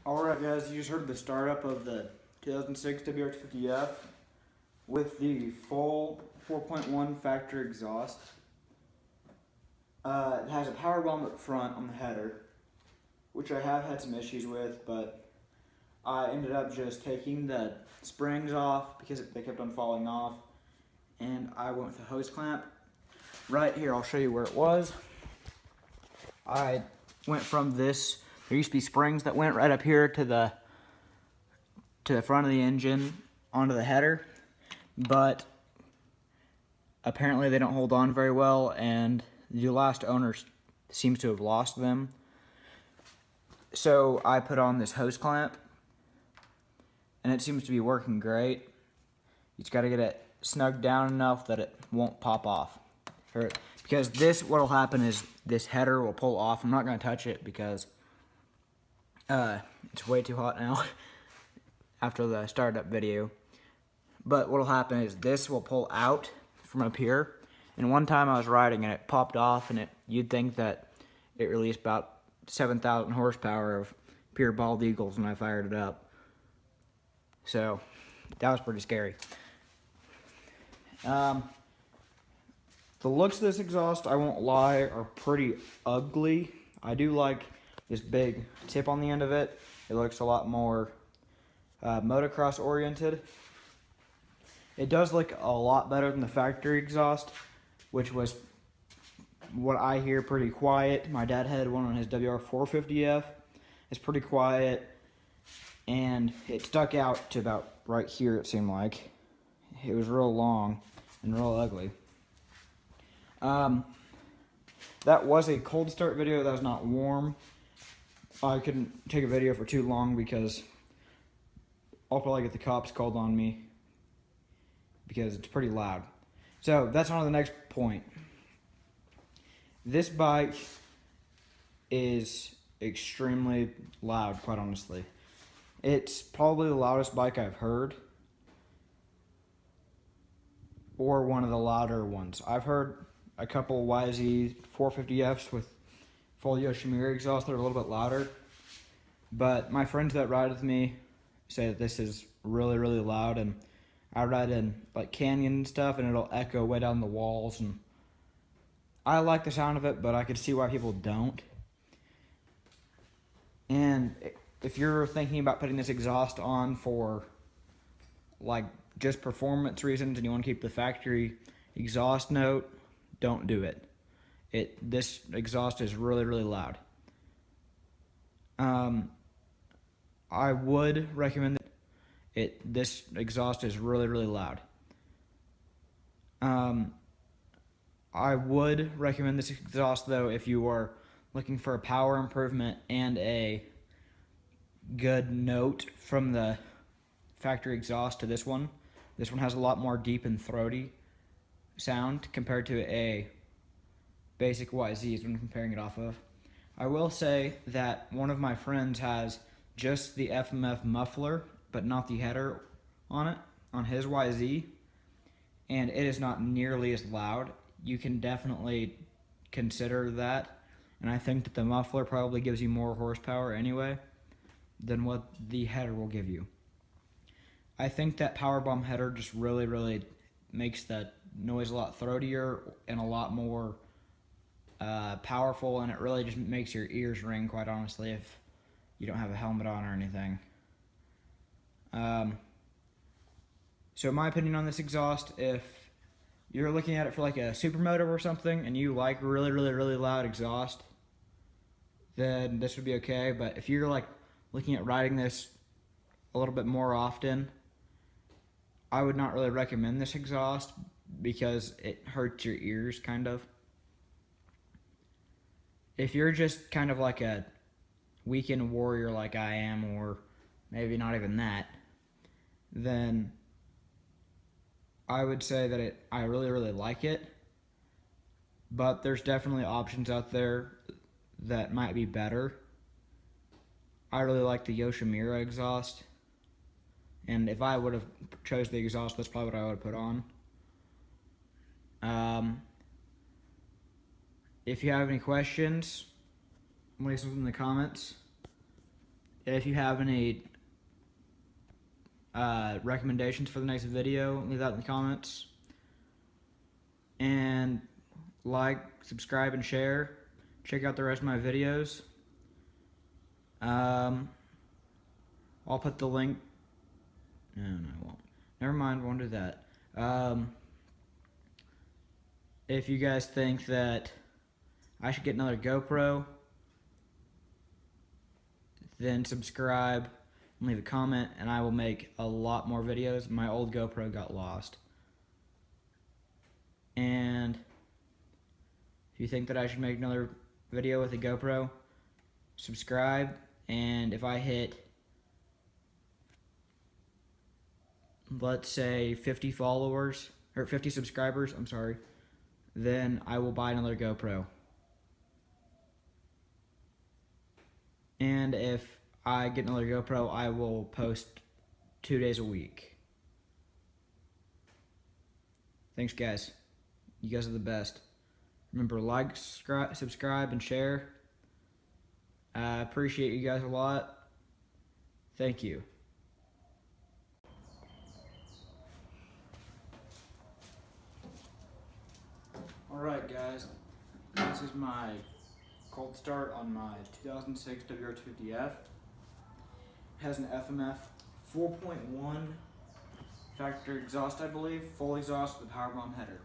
Alright guys, you just heard the startup of the 2006 WR250F with the full 4.1 factory exhaust. It has a power bomb up front on the header, which I have had some issues with, but I ended up just taking the springs off because they kept on falling off, and I went with a hose clamp. Right here, I'll show you where it was. I went from this. There used to be springs that went right up here to the front of the engine onto the header, but apparently they don't hold on very well, and the last owner seems to have lost them. So I put on this hose clamp, and it seems to be working great. You just got to get it snugged down enough that it won't pop off. Because what will happen is this header will pull off. I'm not going to touch it because it's way too hot now after the startup video. But what will happen is this will pull out from up here. And one time I was riding and it popped off, and you'd think that it released about 7,000 horsepower of pure bald eagles when I fired it up. So that was pretty scary. The looks of this exhaust, I won't lie, are pretty ugly. I do like this big tip on the end of it. It looks a lot more motocross oriented. It does look a lot better than the factory exhaust, which was, what I hear, pretty quiet. My dad had one on his WR250F. It's pretty quiet, and it stuck out to about right here, it seemed like. It was real long and real ugly. That was a cold start video. That was not warm. I couldn't take a video for too long because I'll probably get the cops called on me because it's pretty loud. So that's on to the next point. This bike is extremely loud, quite honestly. It's probably the loudest bike I've heard, or one of the louder ones. I've heard a couple YZ 450Fs with full Yoshimura exhaust that are a little bit louder, but my friends that ride with me say that this is really, really loud, and I ride in like canyon and stuff, and it'll echo way down the walls, and I like the sound of it, but I could see why people don't. And if you're thinking about putting this exhaust on for like just performance reasons and you want to keep the factory exhaust note, don't do it. This exhaust is really, really loud. I would recommend it. This exhaust is really, really loud. I would recommend this exhaust though if you are looking for a power improvement and a good note from the factory exhaust to this one. This one has a lot more deep and throaty sound compared to a basic YZ when comparing it off of. I will say that one of my friends has just the FMF muffler, but not the header on it, on his YZ, and it is not nearly as loud. You can definitely consider that, and I think that the muffler probably gives you more horsepower anyway than what the header will give you. I think that powerbomb header just really, really makes that noise a lot throatier and a lot more powerful, and it really just makes your ears ring, quite honestly, if you don't have a helmet on or anything. So my opinion on this exhaust, if you're looking at it for like a supermoto or something and you like really, really, really loud exhaust, then this would be okay. But if you're like looking at riding this a little bit more often, I would not really recommend this exhaust because it hurts your ears, kind of. If you're just kind of like a weekend warrior like I am, or maybe not even that, then I would say that I really, really like it. But there's definitely options out there that might be better. I really like the Yoshimura exhaust, and if I would have chose the exhaust, that's probably what I would have put on. If you have any questions, leave them in the comments. if you have any recommendations for the next video, leave that in the comments. And like, subscribe, and share. Check out the rest of my videos. I'll put the link. No, I won't. Never mind, won't do that. If you guys think that I should get another GoPro, then subscribe and leave a comment, and I will make a lot more videos. My old GoPro got lost. And if you think that I should make another video with a GoPro, subscribe. And if I hit, let's say 50 followers, or 50 subscribers, I'm sorry, then I will buy another GoPro. And if I get another GoPro, I will post 2 days a week. Thanks, guys. You guys are the best. Remember, like, subscribe, and share. I appreciate you guys a lot. Thank you. Alright, guys. This is my cold start on my 2006 WR250F. It has an FMF 4.1 factory exhaust, I believe, full exhaust with a power bomb header.